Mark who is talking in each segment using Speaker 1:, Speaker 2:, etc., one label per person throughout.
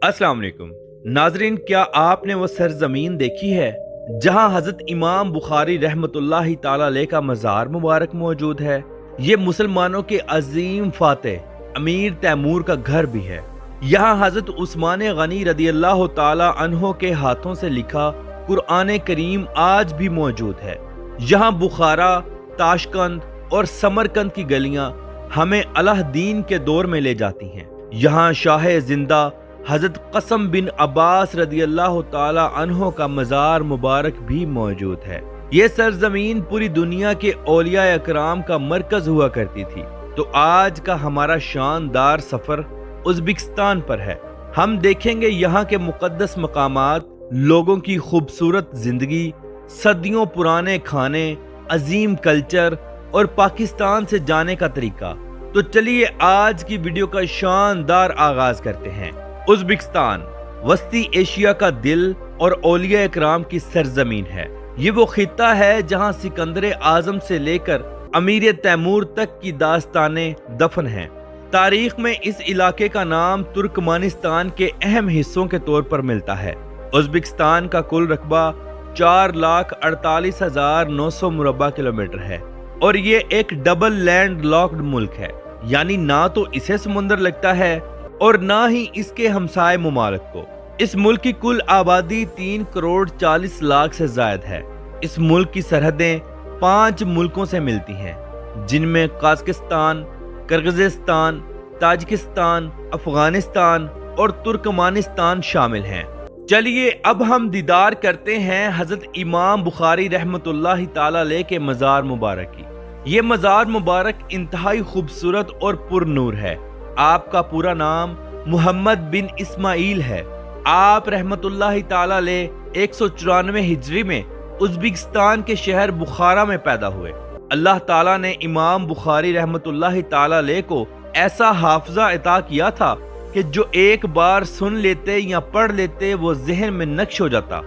Speaker 1: अस्सलाम वालेकुम नाजरीन, क्या आपने वो सरजमीन देखी है जहां हजरत इमाम बुखारी रहमतुल्लाहि ताला अलैह का मज़ार मुबारक मौजूद है। ये मुसलमानों के अजीम फातेह अमीर तैमूर का घर भी है। यहाँ हजरत उस्मान गनी रदी अल्लाह ताला अन्हो के हाथों से लिखा कुरान करीम आज भी मौजूद है। यहाँ बुखारा, ताशकंद और समरकंद की गलियां हमें अलादीन के दौर में ले जाती हैं। यहाँ शाह जिंदा हजरत कसम बिन अब्बास रदी अल्लाह ताला अन्हो का मज़ार मुबारक भी मौजूद है। ये सरजमीन पूरी दुनिया के औलिया अकराम का मरकज हुआ करती थी। तो आज का हमारा शानदार सफर उज़्बेकिस्तान पर है। हम देखेंगे यहाँ के मुक़द्दस मकामात, लोगों की खूबसूरत जिंदगी, सदियों पुराने खाने, अजीम कल्चर और पाकिस्तान से जाने का तरीका। तो चलिए आज की वीडियो का शानदार आगाज करते हैं। उज़्बेकिस्तान वस्ती एशिया का दिल और औलिया इकराम की सरजमीन है। ये वो खिता है जहां सिकंदर आजम से लेकर अमीर तैमूर तक की दास्तानें दफन हैं। तारीख में इस इलाके का नाम तुर्कमानिस्तान के अहम हिस्सों के तौर पर मिलता है। उज़्बेकिस्तान का कुल रकबा 4,48,900 मुरब्बा किलोमीटर है और ये एक डबल लैंड लॉक्ड मुल्क है, यानी ना तो इसे समुंदर लगता है और ना ही इसके हमसाए मुमालिक को। इस मुल्क की कुल आबादी 3,40,00,000 से जायद है। इस मुल्क की सरहदें 5 मुल्कों से मिलती हैं, जिनमें कजाकिस्तान, किर्गिज़स्तान, ताजिकिस्तान, अफगानिस्तान और तुर्कमानिस्तान शामिल हैं। चलिए अब हम दीदार करते हैं हजरत इमाम बुखारी रहमतुल्लाहि ताला अलैह के मज़ार मुबारक की। ये मज़ार मुबारक इंतहाई खूबसूरत और पुरनूर है। आपका पूरा नाम मोहम्मद बिन इस्माइल है। आप रहमतुल्लाहि ताला अलैह 194 हिजरी में उज़्बेकिस्तान के शहर बुखारा में पैदा हुए। अल्लाह ताला ने इमाम बुखारी रहमतुल्लाहि ताला अलैह को ऐसा हाफजा अता किया था कि जो एक बार सुन लेते या पढ़ लेते वो जहन में नक्श हो जाता।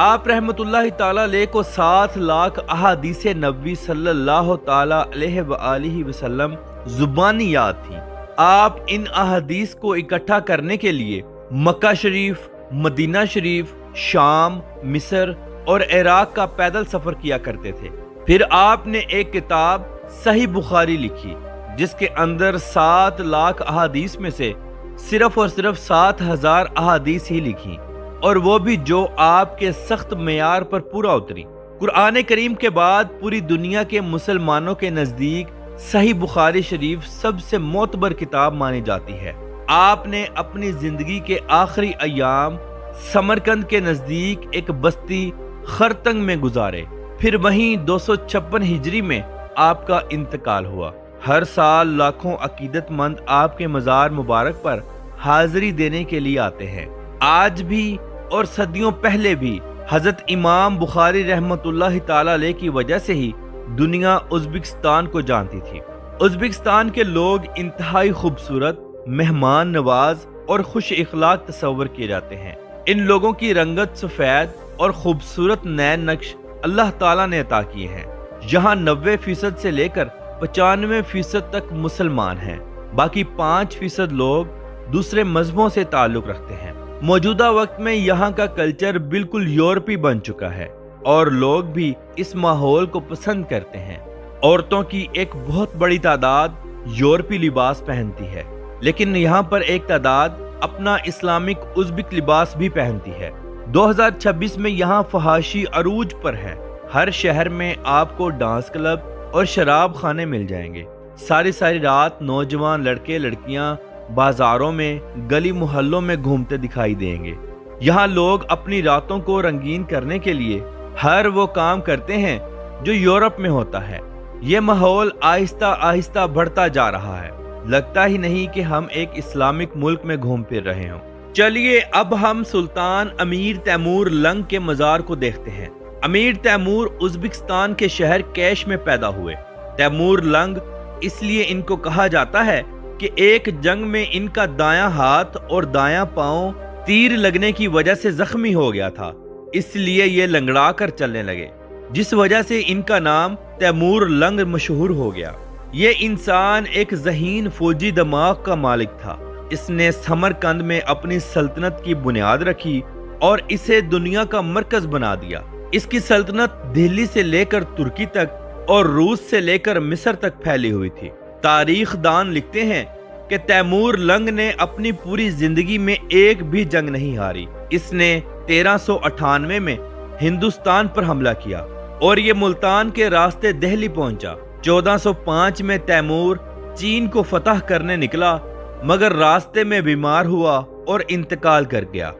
Speaker 1: आप रहमतुल्लाहि ताला अलैह को 7 लाख अहादीस नबी सल्लल्लाहु ताला अलैहि वसल्लम जुबानी याद थी। आप इन अहादीस को इकट्ठा करने के लिए मक्का शरीफ, मदीना शरीफ, शाम, मिस्र और इराक का पैदल सफर किया करते थे। फिर आपने एक किताब सही बुखारी लिखी, जिसके अंदर 7 लाख अहादीस में से सिर्फ और सिर्फ 7,000 अहादीस ही लिखी, और वो भी जो आपके सख्त मेयार पर पूरा उतरी। कुरान करीम के बाद पूरी दुनिया के मुसलमानों के नजदीक सही बुखारी शरीफ सबसे मोतबर किताब मानी जाती है। आपने अपनी जिंदगी के आखिरी अयाम समरकंद के नजदीक एक बस्ती खरतंग में गुजारे। फिर वहीं 256 हिजरी में आपका इंतकाल हुआ। हर साल लाखों अकीदतमंद आपके मज़ार मुबारक पर हाजिरी देने के लिए आते हैं। आज भी और सदियों पहले भी हजरत इमाम बुखारी रहमतुल्लाहि ताला अलैह की वजह से ही दुनिया उज़्बेकिस्तान को जानती थी। उज़्बेकिस्तान के लोग इंतहाई खूबसूरत, मेहमान नवाज और खुश इखलाक तस्वर किए जाते हैं। इन लोगों की रंगत सफ़ेद और खूबसूरत नैन नक्श अल्लाह ताला ने अता किए हैं। यहाँ 90% से लेकर 95% तक मुसलमान हैं। बाकी 5% लोग दूसरे मजहबों से ताल्लुक़ रखते हैं। मौजूदा वक्त में यहाँ का कल्चर बिल्कुल यूरोपी बन चुका है और लोग भी इस माहौल को पसंद करते हैं। औरतों की एक बहुत बड़ी तादाद यूरोपी लिबास पहनती है, लेकिन यहाँ पर एक तादाद अपना इस्लामिक उज़्बेक लिबास भी पहनती है। 2026 में यहाँ फहाशी अरूज पर है। हर शहर में आपको डांस क्लब और शराब खाने मिल जाएंगे। सारी रात नौजवान लड़के लड़कियाँ बाजारों में, गली मोहल्लों में घूमते दिखाई देंगे। यहाँ लोग अपनी रातों को रंगीन करने के लिए हर वो काम करते हैं जो यूरोप में होता है। ये माहौल आहिस्ता आहिस्ता बढ़ता जा रहा है। लगता ही नहीं कि हम एक इस्लामिक मुल्क में घूम फिर रहे हों। चलिए अब हम सुल्तान अमीर तैमूर लंग के मज़ार को देखते हैं। अमीर तैमूर उज़्बेकिस्तान के शहर कैश में पैदा हुए। तैमूर लंग इसलिए इनको कहा जाता है कि एक जंग में इनका दायां हाथ और दायां पांव तीर लगने की वजह से जख्मी हो गया था, इसलिए ये लंगड़ा कर चलने लगे, जिस वजह से इनका नाम तैमूर लंग मशहूर हो गया। ये इंसान एक ज़हीन फौजी दिमाग का मालिक था, اس نے سمرقند میں اپنی سلطنت کی بنیاد رکھی اور اسے دنیا کا مرکز بنا دیا۔ اس کی سلطنت دہلی سے لے کر ترکی تک اور روس سے لے کر مصر تک پھیلی ہوئی تھی۔ تاریخ دان لکھتے ہیں کہ تیمور لنگ نے اپنی پوری زندگی میں ایک بھی جنگ نہیں ہاری۔ اس نے 1398 میں ہندوستان پر حملہ کیا اور یہ ملتان کے راستے دہلی پہنچا۔ 1405 میں تیمور چین کو فتح کرنے نکلا مگر راستے میں بیمار ہوا اور انتقال کر گیا۔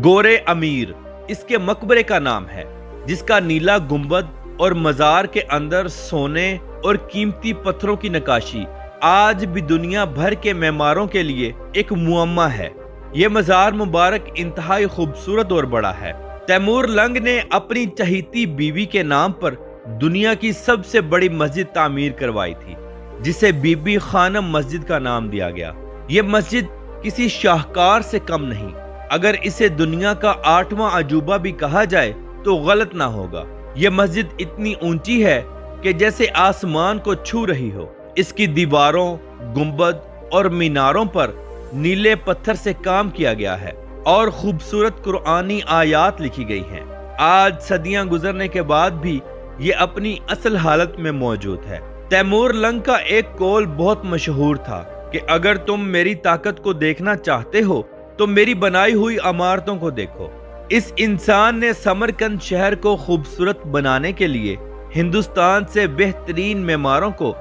Speaker 1: گورے امیر اس کے مقبرے کا نام ہے، جس کا نیلا گنبد اور مزار کے اندر سونے اور قیمتی پتھروں کی نقاشی آج بھی دنیا بھر کے معماروں کے لیے ایک معمہ ہے۔ یہ مزار مبارک انتہائی خوبصورت اور بڑا ہے۔ تیمور لنگ نے اپنی چہیتی بیوی کے نام پر دنیا کی سب سے بڑی مسجد تعمیر کروائی تھی، جسے بی بی خانم مسجد کا نام دیا گیا۔ یہ مسجد کسی شاہکار سے کم نہیں، اگر اسے دنیا کا 8واں عجوبہ بھی کہا جائے تو غلط نہ ہوگا۔ یہ مسجد اتنی اونچی ہے کہ جیسے آسمان کو چھو رہی ہو۔ اس کی دیواروں، گنبد اور میناروں پر نیلے پتھر سے کام کیا گیا ہے اور خوبصورت قرآنی آیات لکھی گئی ہیں۔ آج صدیاں گزرنے کے بعد بھی یہ اپنی اصل حالت میں موجود ہے۔ تیمور لنگ کا ایک قول بہت مشہور تھا کہ اگر تم میری طاقت کو دیکھنا چاہتے ہو تو میری بنائی ہوئی عمارتوں کو دیکھو۔ اس انسان نے سمرقند شہر کو خوبصورت بنانے کے لیے ہندوستان سے بہترین معماروں کو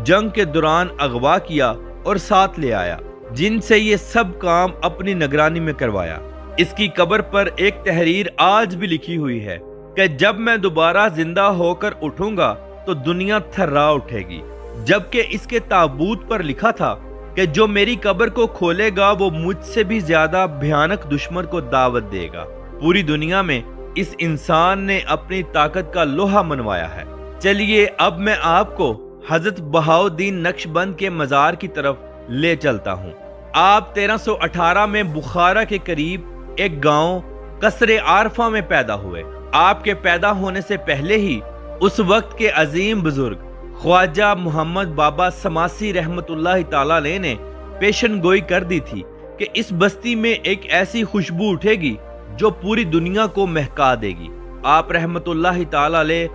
Speaker 1: جنگ کے دوران اغوا کیا اور ساتھ لے آیا، جن سے یہ سب کام اپنی نگرانی میں کروایا۔ اس کی قبر پر ایک تحریر آج بھی لکھی ہوئی ہے کہ جب میں دوبارہ زندہ ہو کر اٹھوں گا تو دنیا تھرا اٹھے گی، جبکہ اس کے تابوت پر لکھا تھا کہ جو میری قبر کو کھولے گا وہ مجھ سے بھی زیادہ بھیانک دشمن کو دعوت دے گا۔ پوری دنیا میں اس انسان نے اپنی طاقت کا لوہا منوایا ہے۔ چلیے اب میں آپ کو حضرت بہاؤالدین نقشبند کے مزار کی طرف لے چلتا ہوں۔ آپ 1318 میں بخارا کے قریب ایک گاؤں قصر عارفہ میں پیدا ہوئے۔ آپ کے پیدا ہونے سے پہلے ہی اس وقت کے عظیم بزرگ خواجہ محمد بابا سماسی رحمت اللہ تعالی علیہ نے پیشن گوئی کر دی تھی کہ اس بستی میں ایک ایسی خوشبو اٹھے گی جو پوری دنیا کو مہکا دے گی۔ آپ رحمت اللہ تعالی علیہ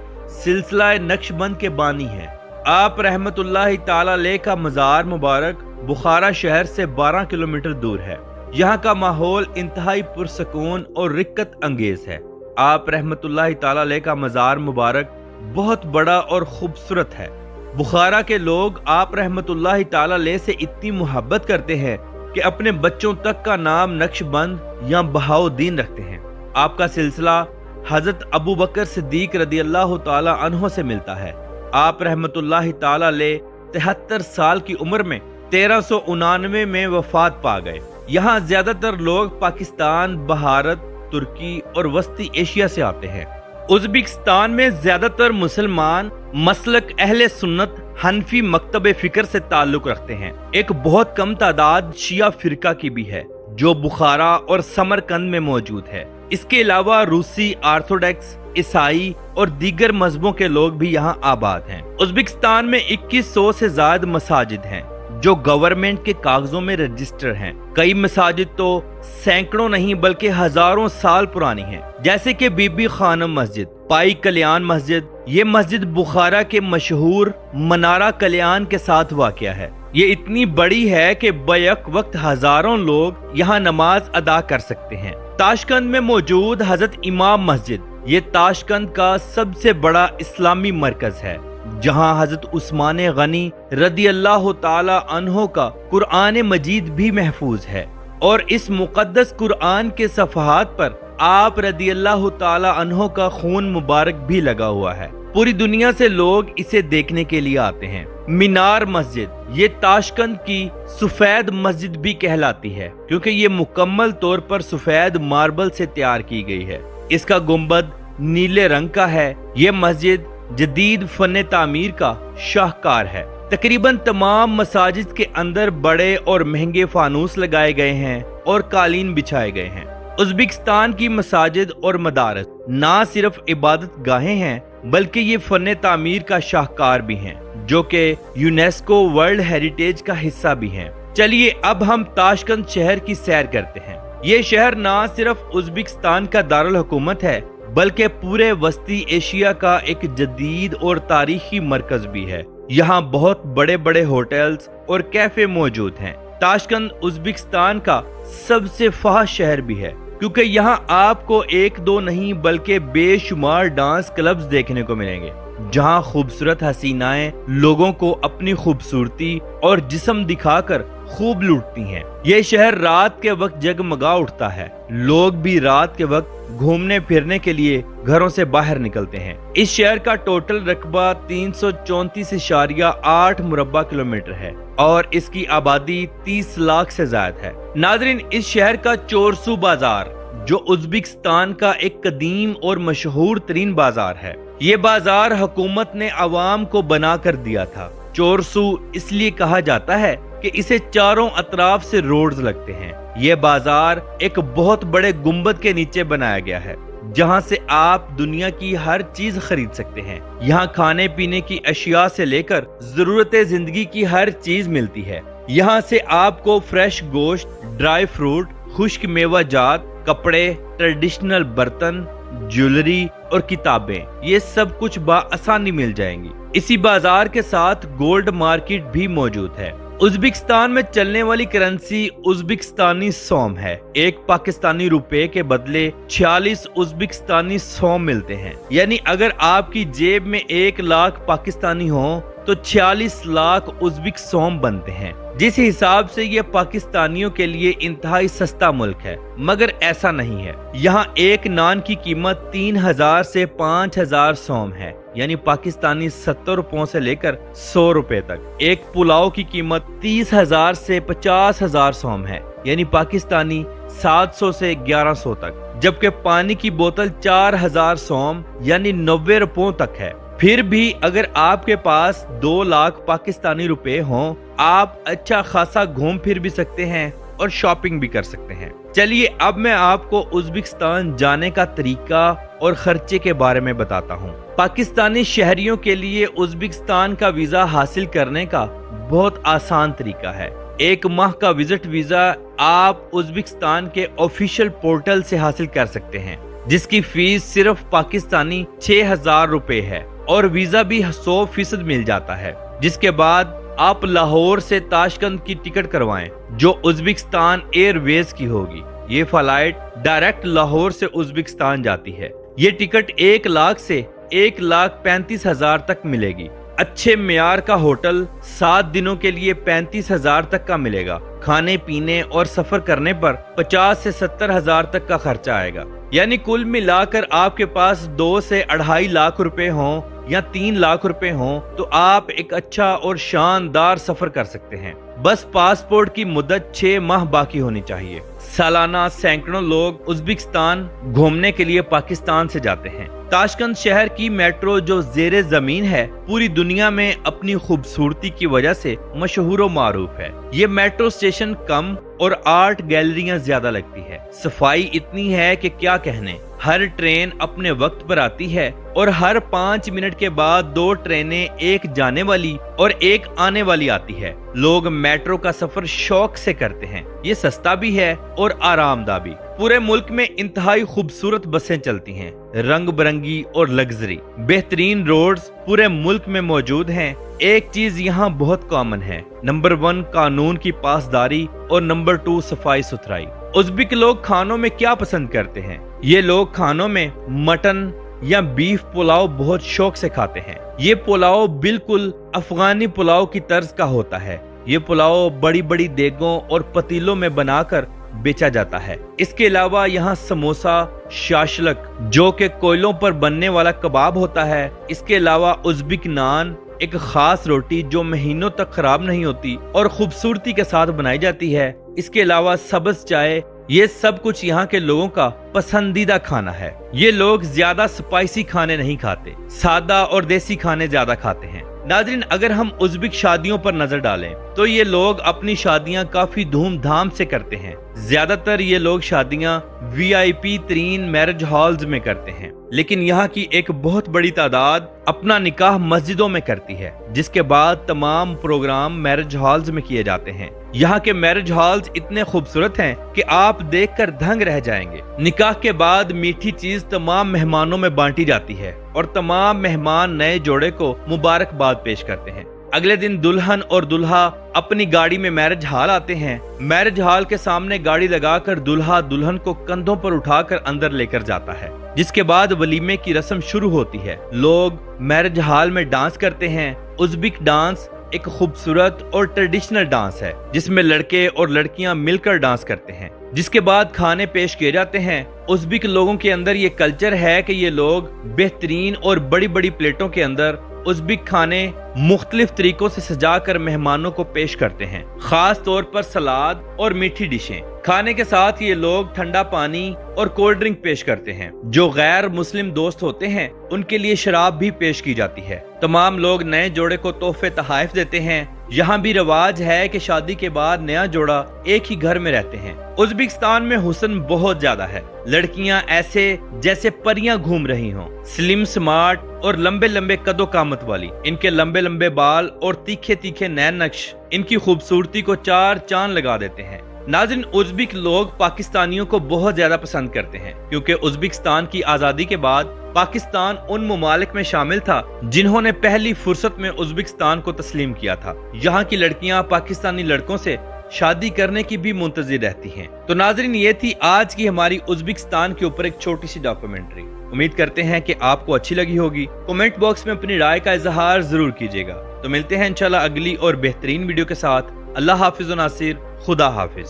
Speaker 1: سلسلہ نقشبند کے بانی ہیں۔ آپ رحمت اللہ تعالی علیہ کا مزار مبارک بخارا شہر سے 12 کلومیٹر دور ہے۔ یہاں کا ماحول انتہائی پرسکون اور رقت انگیز ہے۔ آپ رحمت اللہ تعالی علیہ کا مزار مبارک بہت بڑا اور خوبصورت ہے۔ بخارا کے لوگ آپ رحمت اللہ تعالی علیہ سے اتنی محبت کرتے ہیں کہ اپنے بچوں تک کا نام نقشبند یا بہاؤالدین رکھتے ہیں۔ آپ کا سلسلہ حضرت ابو بکر صدیق رضی اللہ تعالی عنہ سے ملتا ہے۔ آپ رحمت اللہ تعالی علیہ 73 سال کی عمر میں 1399 میں وفات پا گئے۔ یہاں زیادہ تر لوگ پاکستان، بھارت، ترکی اور وسطی ایشیا سے آتے ہیں۔ ازبکستان میں زیادہ تر مسلمان مسلک اہل سنت حنفی مکتب فکر سے تعلق رکھتے ہیں۔ ایک بہت کم تعداد شیعہ فرقہ کی بھی ہے جو بخارا اور سمرقند میں موجود ہے۔ اس کے علاوہ روسی، آرتھوڈکس، عیسائی اور دیگر مذہبوں کے لوگ بھی یہاں آباد ہیں۔ ازبکستان میں 2100 سے زائد مساجد ہیں جو گورنمنٹ کے کاغذوں میں رجسٹر ہیں۔ کئی مساجد تو سینکڑوں نہیں بلکہ ہزاروں سال پرانی ہیں، جیسے کہ بی بی خانم مسجد، پائی کلیان مسجد۔ یہ مسجد بخارا کے مشہور منارہ کلیان کے ساتھ واقع ہے۔ یہ اتنی بڑی ہے کہ بیک وقت ہزاروں لوگ یہاں نماز ادا کر سکتے ہیں۔ تاشقند میں موجود حضرت امام مسجد یہ تاشقند کا سب سے بڑا اسلامی مرکز ہے، جہاں حضرت عثمان غنی رضی اللہ تعالی عنہ کا قرآن مجید بھی محفوظ ہے، اور اس مقدس قرآن کے صفحات پر آپ رضی اللہ تعالی عنہ کا خون مبارک بھی لگا ہوا ہے۔ پوری دنیا سے لوگ اسے دیکھنے کے لیے آتے ہیں۔ مینار مسجد یہ تاشقند کی سفید مسجد بھی کہلاتی ہے، کیونکہ یہ مکمل طور پر سفید ماربل سے تیار کی گئی ہے۔ اس کا گنبد نیلے رنگ کا ہے۔ یہ مسجد جدید فن تعمیر کا شاہکار ہے۔ تقریباً تمام مساجد کے اندر بڑے اور مہنگے فانوس لگائے گئے ہیں اور قالین بچھائے گئے ہیں۔ ازبکستان کی مساجد اور مدارس نہ صرف عبادت گاہیں ہیں بلکہ یہ فن تعمیر کا شاہکار بھی ہیں، جو کہ یونیسکو ورلڈ ہیریٹیج کا حصہ بھی ہیں۔ चलिए अब हम ताशकंद शहर की सैर करते हैं। ये शहर ना सिर्फ उज़्बेकिस्तान का दारुल हुकूमत है बल्कि पूरे वस्ती एशिया का एक जदीद और तारीखी मरकज भी है। यहाँ बहुत बड़े बड़े होटल्स और कैफे मौजूद हैं। ताशकंद उज़्बेकिस्तान का सबसे फाहश शहर भी है क्योंकि यहाँ आपको एक दो नहीं बल्कि बेशुमार डांस क्लब्स देखने को मिलेंगे जहाँ खूबसूरत हसीनाएं लोगों को अपनी खूबसूरती और जिस्म दिखाकर खूब लूटती हैं। ये शहर रात के वक्त जगमगा उठता है। लोग भी रात के वक्त घूमने फिरने के लिए घरों से बाहर निकलते हैं। इस शहर का टोटल रकबा 334.8 मुरब्बा किलोमीटर है और इसकी आबादी 30 लाख से ज्यादा है। नाज़रीन, इस शहर का चोरसू बाजार जो उज़्बेकिस्तान का एक कदीम और मशहूर तरीन बाजार है, ये बाजार हुकूमत ने आवाम को बना कर दिया था। चोरसू इसलिए कहा जाता है कि इसे चारों अतराफ से रोड्स लगते हैं। ये बाजार एक बहुत बड़े गुंबद के नीचे बनाया गया है जहां से आप दुनिया की हर चीज खरीद सकते हैं। यहाँ खाने पीने की अशिया से लेकर जरूरत जिंदगी की हर चीज मिलती है। यहाँ से आपको फ्रेश गोश्त, ड्राई फ्रूट, खुश्क मेवा जात, कपड़े, ट्रेडिशनल बर्तन, ज्वेलरी और किताबें, ये सब कुछ बआसानी मिल जाएंगी। इसी बाजार के साथ गोल्ड मार्केट भी मौजूद है। उज़्बेकिस्तान में चलने वाली करेंसी उज़्बेकिस्तानी सौम है। एक पाकिस्तानी रुपए के बदले 46 उज़्बेकिस्तानी सौम मिलते हैं। यानी अगर आपकी जेब में 1 लाख पाकिस्तानी हो तो 46 लाख उज़्बेक सौम बनते हैं। जिस हिसाब से ये पाकिस्तानियों के लिए इंतहाई सस्ता मुल्क है, मगर ऐसा नहीं है। यहाँ एक नान की कीमत 3000 से 5000 सौम है, यानी पाकिस्तानी 70 रुपयों से लेकर 100 रुपए तक। एक पुलाव की कीमत 30,000 से 50,000 सौम है, यानी पाकिस्तानी 700 से 1100 तक। जबकि पानी की बोतल 4000 सौम यानी 90 रुपयों तक है। फिर भी अगर आपके पास 2 लाख पाकिस्तानी रुपए हों, आप अच्छा खासा घूम फिर भी सकते हैं और शॉपिंग भी कर सकते हैं। चलिए अब मैं आपको उज़्बेकिस्तान जाने का तरीका और खर्चे के बारे में बताता हूँ। पाकिस्तानी शहरियों के लिए उज़्बेकिस्तान का वीजा हासिल करने का बहुत आसान तरीका है। 1 माह का विजिट वीजा आप उज़्बेकिस्तान के ऑफिशियल पोर्टल से हासिल कर सकते हैं, जिसकी फीस सिर्फ पाकिस्तानी 6000 रुपए है और वीजा भी 100% मिल जाता है। जिसके बाद आप लाहौर से ताशकंद की टिकट करवाएं जो उज़्बेकिस्तान एयरवेज की होगी। ये फ्लाइट डायरेक्ट लाहौर से उज़्बेकिस्तान जाती है। ये टिकट 1 लाख से 1,35,000 तक मिलेगी। अच्छे मियार का होटल 7 दिनों के लिए 35,000 तक का मिलेगा। खाने पीने और सफर करने पर 50 से 70,000 तक का खर्चा आएगा। यानी कुल मिलाकर आपके पास 2 से 2.5 लाख रुपए हों या 3 लाख रुपए हों तो आप एक अच्छा और शानदार सफर कर सकते हैं। बस पासपोर्ट की मुद्दत 6 माह बाकी होनी चाहिए। सालाना सैकड़ों लोग उज़्बेकिस्तान घूमने के लिए पाकिस्तान से जाते हैं। ताशकंद शहर की मेट्रो जो ज़ेरे ज़मीन है, पूरी दुनिया में अपनी खूबसूरती की वजह से मशहूर व मारूफ है। ये मेट्रो स्टेशन कम और आर्ट गैलरियां ज्यादा लगती है। सफाई इतनी है कि क्या कहने। हर ट्रेन अपने वक्त पर आती है और हर 5 मिनट के बाद 2 ट्रेनें, एक जाने वाली और एक आने वाली आती है। लोग मेट्रो का सफर शौक से करते हैं। ये सस्ता भी है और आरामदा भी। पूरे मुल्क में इंतहाई खूबसूरत बसें चलती हैं, रंग बिरंगी और लग्जरी। बेहतरीन रोड्स पूरे मुल्क में मौजूद हैं। एक चीज यहाँ बहुत कॉमन है, नंबर 1 कानून की पासदारी और नंबर 2 सफाई सुथराई। उज़्बेक लोग खानों में क्या पसंद करते हैं? ये लोग खानों में मटन या बीफ पुलाव बहुत शौक से खाते हैं। ये पुलाव बिल्कुल अफगानी पुलाव की तर्ज का होता है। ये पुलाव बड़ी बड़ी देगों और पतीलों में बनाकर बेचा जाता है। इसके अलावा यहाँ समोसा, शाशलक जो कि कोयलों पर बनने वाला कबाब होता है। इसके अलावा उज़्बेक नान, एक खास रोटी जो महीनों तक खराब नहीं होती और खूबसूरती के साथ बनाई जाती है। इसके अलावा सब्ज चाय, ये सब कुछ यहाँ के लोगों का पसंदीदा खाना है। ये लोग ज्यादा स्पाइसी खाने नहीं खाते, सादा और देसी खाने ज्यादा खाते हैं। नाज़रीन, अगर हम उज़्बेक शादियों पर नजर डालें तो ये लोग अपनी शादियां काफी धूमधाम से करते हैं। ज्यादातर ये लोग शादियां VIP तरीन मैरिज हॉल्स में करते हैं, लेकिन यहाँ की एक बहुत बड़ी तादाद अपना निकाह मस्जिदों में करती है, जिसके बाद तमाम प्रोग्राम मैरिज हॉल्स में किए जाते हैं। यहाँ के मैरिज हॉल्स इतने खूबसूरत हैं कि आप देखकर दंग रह जाएंगे। निकाह के बाद मीठी चीज तमाम मेहमानों में बांटी जाती है और तमाम मेहमान नए जोड़े को मुबारकबाद पेश करते हैं। अगले दिन दुल्हन और दुल्हा अपनी गाड़ी में मैरिज हॉल आते हैं। मैरिज हॉल के सामने गाड़ी लगाकर दुल्हा दुल्हन को कंधों पर उठाकर अंदर लेकर जाता है, जिसके बाद वलीमे की रस्म शुरू होती है। लोग मैरिज हॉल में डांस करते हैं। उज़्बेक डांस एक खूबसूरत और ट्रेडिशनल डांस है जिसमें लड़के और लड़कियां मिलकर डांस करते हैं, जिसके बाद खाने पेश किए जाते हैं। उज़्बेक लोगों के अंदर ये कल्चर है कि ये लोग बेहतरीन और बड़ी बड़ी प्लेटों के अंदर उज़्बेक खाने मुख्तलिफ तरीकों से सजाकर मेहमानों को पेश करते हैं, खास तौर पर सलाद और मीठी डिशें। खाने के साथ ये लोग ठंडा पानी और कोल्ड ड्रिंक पेश करते हैं। जो गैर मुस्लिम दोस्त होते हैं उनके लिए शराब भी पेश की जाती है। तमाम लोग नए जोड़े को तोहफे तहाइफ देते हैं। यहाँ भी रिवाज है कि शादी के बाद नया जोड़ा एक ही घर में रहते हैं। उज़्बेकिस्तान में हुस्न बहुत ज्यादा है। लड़कियां ऐसे जैसे परियां घूम रही हों, स्लिम स्मार्ट और लंबे लंबे कदो कामत वाली। इनके लंबे लंबे बाल और तीखे तीखे नैन नक्श इनकी खूबसूरती को चार चांद लगा देते हैं। नाज़रीन, उज़्बेक लोग पाकिस्तानियों को बहुत ज्यादा पसंद करते हैं क्योंकि उज़्बेकिस्तान की आजादी के बाद पाकिस्तान उन ममालिक में शामिल था जिन्होंने पहली फुर्सत में उज़्बेकिस्तान को तस्लीम किया था। यहाँ की लड़कियां पाकिस्तानी लड़कों से शादी करने की भी मुंतजिर रहती हैं। तो नाज़रीन, ये थी आज की हमारी उज़्बेकिस्तान के ऊपर एक छोटी सी डॉक्यूमेंट्री। उम्मीद करते हैं कि आपको अच्छी लगी होगी। कमेंट बॉक्स में अपनी राय का इजहार जरूर कीजिएगा। तो मिलते हैं इंशाल्लाह अगली और बेहतरीन वीडियो के साथ। अल्लाह हाफिज़ व नासिर, खुदा हाफिज।